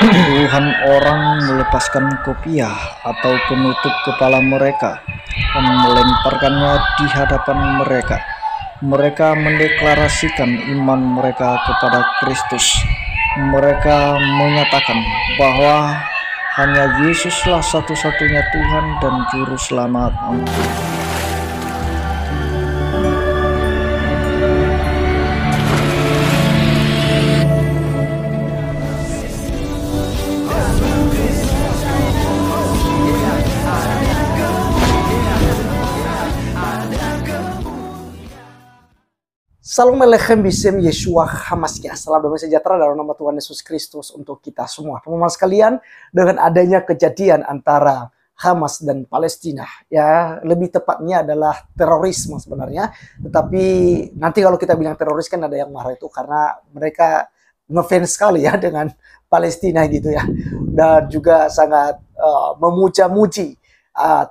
Puluhan orang melepaskan kopiah atau penutup kepala mereka dan melemparkannya di hadapan mereka. Mereka mendeklarasikan iman mereka kepada Kristus. Mereka menyatakan bahwa hanya Yesuslah satu-satunya Tuhan dan Juru Selamat. Salam Alechem Bisem Yeshua Hamasya. Salam damai sejahtera dalam nama Tuhan Yesus Kristus untuk kita semua. Teman-teman sekalian, dengan adanya kejadian antara Hamas dan Palestina, ya lebih tepatnya adalah terorisme sebenarnya. Tetapi nanti kalau kita bilang teroris kan ada yang marah itu karena mereka ngefans sekali ya dengan Palestina gitu ya. Dan juga sangat memuja-muji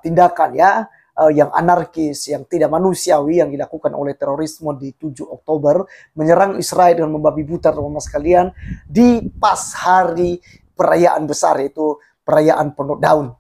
tindakan ya yang anarkis, yang tidak manusiawi yang dilakukan oleh terorisme di 7 Oktober menyerang Israel dengan membabi buta teman-teman sekalian di pas hari perayaan besar, yaitu perayaan penuh daun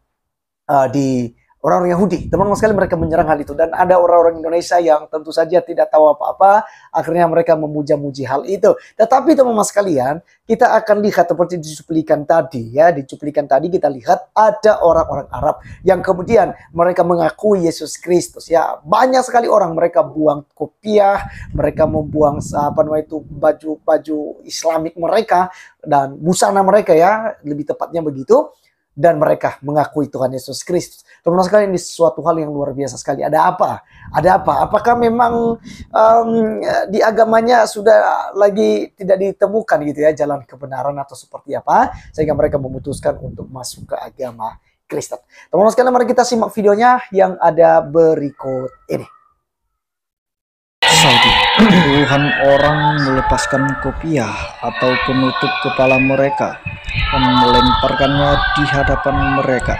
di orang-orang Yahudi. Teman-teman sekalian, mereka menyerang hal itu dan ada orang-orang Indonesia yang tentu saja tidak tahu apa-apa, akhirnya mereka memuja-muji hal itu. Tetapi teman-teman sekalian, kita akan lihat seperti di cuplikan tadi ya, di cuplikan tadi kita lihat ada orang-orang Arab yang kemudian mereka mengakui Yesus Kristus ya. Banyak sekali orang, mereka buang kopiah, mereka membuang baju-baju Islamik mereka dan busana mereka ya, lebih tepatnya begitu. Dan mereka mengakui Tuhan Yesus Kristus. Teman-teman sekalian, ini sesuatu hal yang luar biasa sekali. Ada apa? Ada apa? Apakah memang di agamanya sudah lagi tidak ditemukan gitu ya jalan kebenaran atau seperti apa, sehingga mereka memutuskan untuk masuk ke agama Kristen? Teman-teman sekalian, mari kita simak videonya yang ada berikut ini. Saudi, puluhan orang melepaskan kopiah atau penutup kepala mereka dan melemparkannya di hadapan mereka.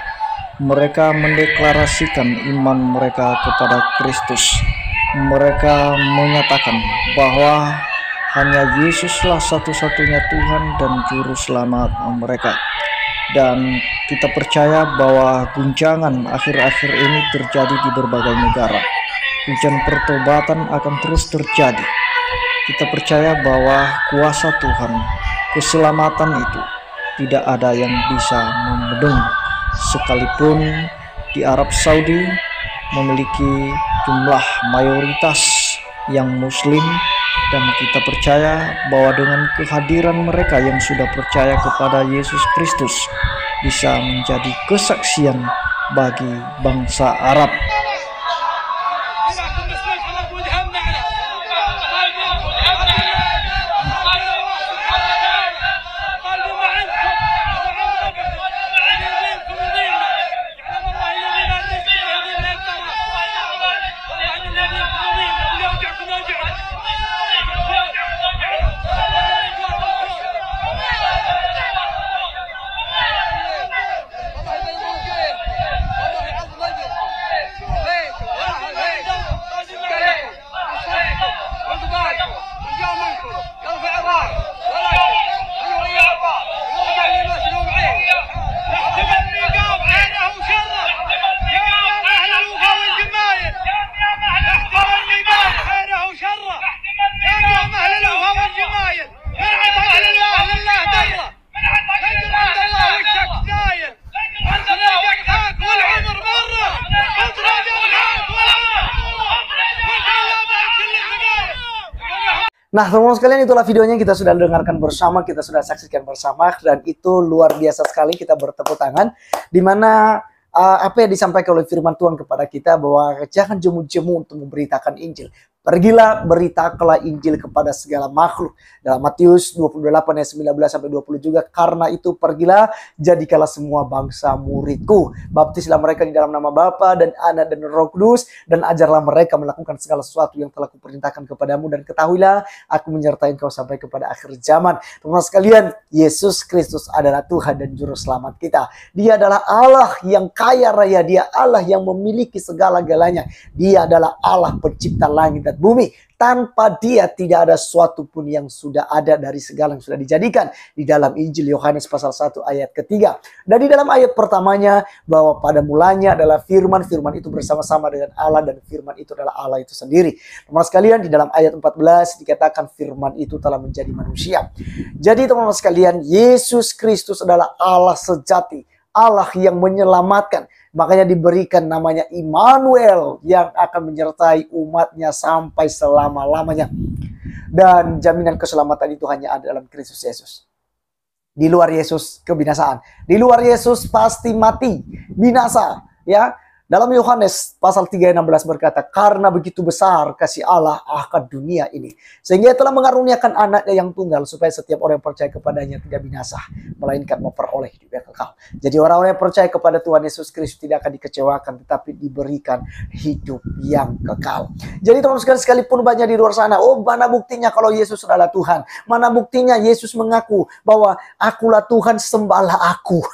Mereka mendeklarasikan iman mereka kepada Kristus. Mereka menyatakan bahwa hanya Yesuslah satu-satunya Tuhan dan Juru Selamat mereka. Dan kita percaya bahwa guncangan akhir-akhir ini terjadi di berbagai negara. Hujan pertobatan akan terus terjadi. Kita percaya bahwa kuasa Tuhan, keselamatan itu tidak ada yang bisa membendung. Sekalipun di Arab Saudi memiliki jumlah mayoritas yang muslim, dan kita percaya bahwa dengan kehadiran mereka yang sudah percaya kepada Yesus Kristus bisa menjadi kesaksian bagi bangsa Arab. Nah, teman-teman sekalian, itulah videonya, kita sudah dengarkan bersama, kita sudah saksikan bersama, dan itu luar biasa sekali. Kita bertepuk tangan, di mana apa yang disampaikan oleh firman Tuhan kepada kita bahwa jangan jemu-jemu untuk memberitakan Injil. Pergilah, beritakanlah Injil kepada segala makhluk. Dalam Matius 28 ayat 19-20 juga, karena itu pergilah, jadikanlah semua bangsa muridku. Baptislah mereka di dalam nama Bapa dan Anak dan Roh Kudus, dan ajarlah mereka melakukan segala sesuatu yang telah kuperintahkan kepadamu, dan ketahuilah aku menyertai engkau sampai kepada akhir zaman. Teman-teman sekalian, Yesus Kristus adalah Tuhan dan Juru Selamat kita. Dia adalah Allah yang kaya raya, Dia Allah yang memiliki segala-galanya. Dia adalah Allah pencipta langit dan dan bumi. Tanpa dia tidak ada suatu pun yang sudah ada dari segala yang sudah dijadikan. Di dalam Injil Yohanes pasal 1 ayat ketiga. Dan di dalam ayat pertamanya bahwa pada mulanya adalah firman. Firman itu bersama-sama dengan Allah dan firman itu adalah Allah itu sendiri. Teman-teman sekalian, di dalam ayat 14 dikatakan firman itu telah menjadi manusia. Jadi teman-teman sekalian, Yesus Kristus adalah Allah sejati. Allah yang menyelamatkan. Makanya diberikan namanya Immanuel yang akan menyertai umatnya sampai selama-lamanya. Dan jaminan keselamatan itu hanya ada dalam Kristus Yesus. Di luar Yesus kebinasaan. Di luar Yesus pasti mati, binasa, ya. Dalam Yohanes pasal 3:16 berkata, karena begitu besar kasih Allah akan dunia ini, sehingga Ia telah mengaruniakan anaknya yang tunggal, supaya setiap orang yang percaya kepadanya tidak binasa, melainkan memperoleh hidup yang kekal. Jadi orang-orang yang percaya kepada Tuhan Yesus Kristus tidak akan dikecewakan, tetapi diberikan hidup yang kekal. Jadi teman-teman sekalipun banyak di luar sana, oh mana buktinya kalau Yesus adalah Tuhan? Mana buktinya Yesus mengaku bahwa akulah Tuhan, sembahlah aku.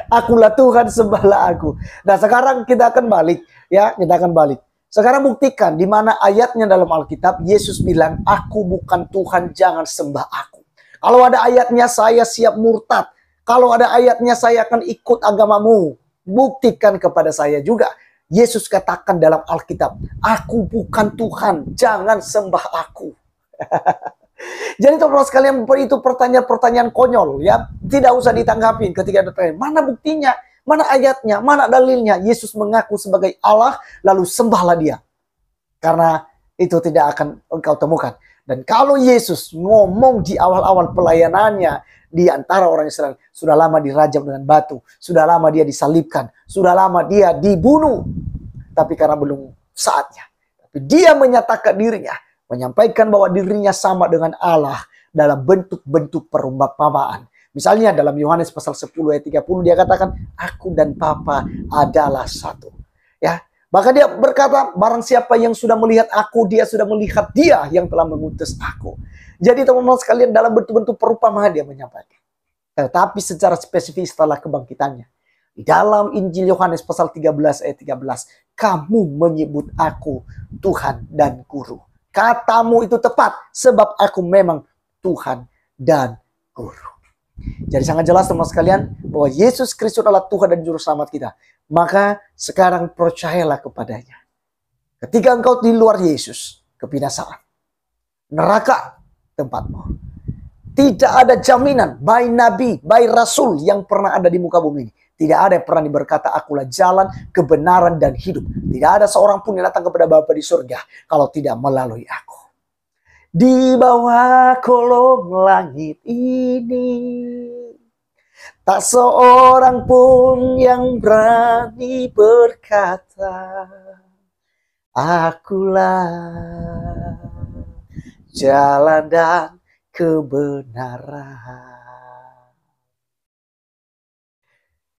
Akulah Tuhan, sembahlah aku. Nah sekarang kita akan balik, ya, kita akan balik. Sekarang buktikan di mana ayatnya dalam Alkitab Yesus bilang, aku bukan Tuhan, jangan sembah aku. Kalau ada ayatnya saya siap murtad. Kalau ada ayatnya saya akan ikut agamamu. Buktikan kepada saya juga. Yesus katakan dalam Alkitab, aku bukan Tuhan, jangan sembah aku. Jadi teman-teman sekalian, itu pertanyaan-pertanyaan konyol, ya. Tidak usah ditanggapin ketika ditanya, mana buktinya, mana ayatnya, mana dalilnya. Yesus mengaku sebagai Allah, lalu sembahlah dia. Karena itu tidak akan engkau temukan. Dan kalau Yesus ngomong di awal-awal pelayanannya di antara orang Israel, sudah lama dirajam dengan batu, sudah lama dia disalibkan, sudah lama dia dibunuh. Tapi karena belum saatnya. Tapi dia menyatakan dirinya, menyampaikan bahwa dirinya sama dengan Allah dalam bentuk-bentuk perumpamaan. Misalnya dalam Yohanes pasal 10 ayat 30 dia katakan, aku dan Bapa adalah satu. Ya, maka dia berkata, barang siapa yang sudah melihat aku, dia sudah melihat dia yang telah mengutus aku. Jadi teman-teman sekalian, dalam bentuk-bentuk perumpamaan dia menyampaikan. Tetapi secara spesifik setelah kebangkitannya, di dalam Injil Yohanes pasal 13 ayat 13, kamu menyebut aku Tuhan dan Guru. Katamu itu tepat, sebab aku memang Tuhan dan Guru. Jadi sangat jelas teman sekalian, bahwa Yesus Kristus adalah Tuhan dan Juru Selamat kita. Maka sekarang percayalah kepadanya. Ketika engkau di luar Yesus, kebinasaan. Neraka tempatmu. Tidak ada jaminan, baik nabi, baik rasul yang pernah ada di muka bumi ini. Tidak ada yang pernah berkata, akulah jalan, kebenaran, dan hidup. Tidak ada seorang pun yang datang kepada Bapa di surga kalau tidak melalui aku. Di bawah kolong langit ini, tak seorang pun yang berani berkata, akulah jalan dan kebenaran.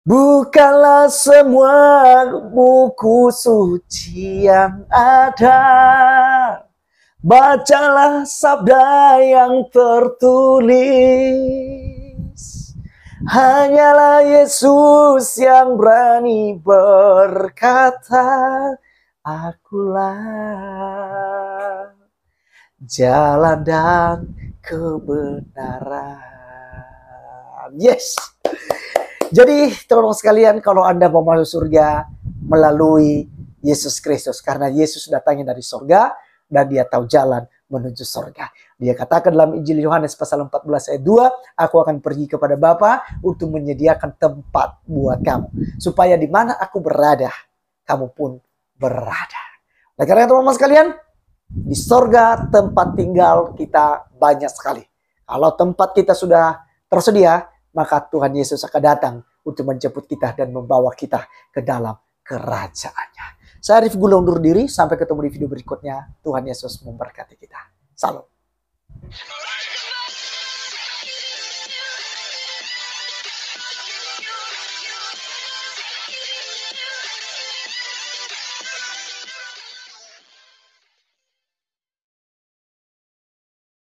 Bukanlah semua buku suci yang ada. Bacalah sabda yang tertulis. Hanyalah Yesus yang berani berkata, akulah jalan dan kebenaran. Yes. Jadi teman-teman sekalian, kalau Anda mau masuk surga melalui Yesus Kristus, karena Yesus datangnya dari surga dan dia tahu jalan menuju surga. Dia katakan dalam Injil Yohanes pasal 14 ayat 2, aku akan pergi kepada Bapa untuk menyediakan tempat buat kamu, supaya di mana aku berada, kamu pun berada. Oleh karena itu teman-teman sekalian, di surga tempat tinggal kita banyak sekali. Kalau tempat kita sudah tersedia, maka Tuhan Yesus akan datang untuk menjemput kita dan membawa kita ke dalam kerajaannya. Saya Arif Gula undur diri, sampai ketemu di video berikutnya. Tuhan Yesus memberkati kita. Salam.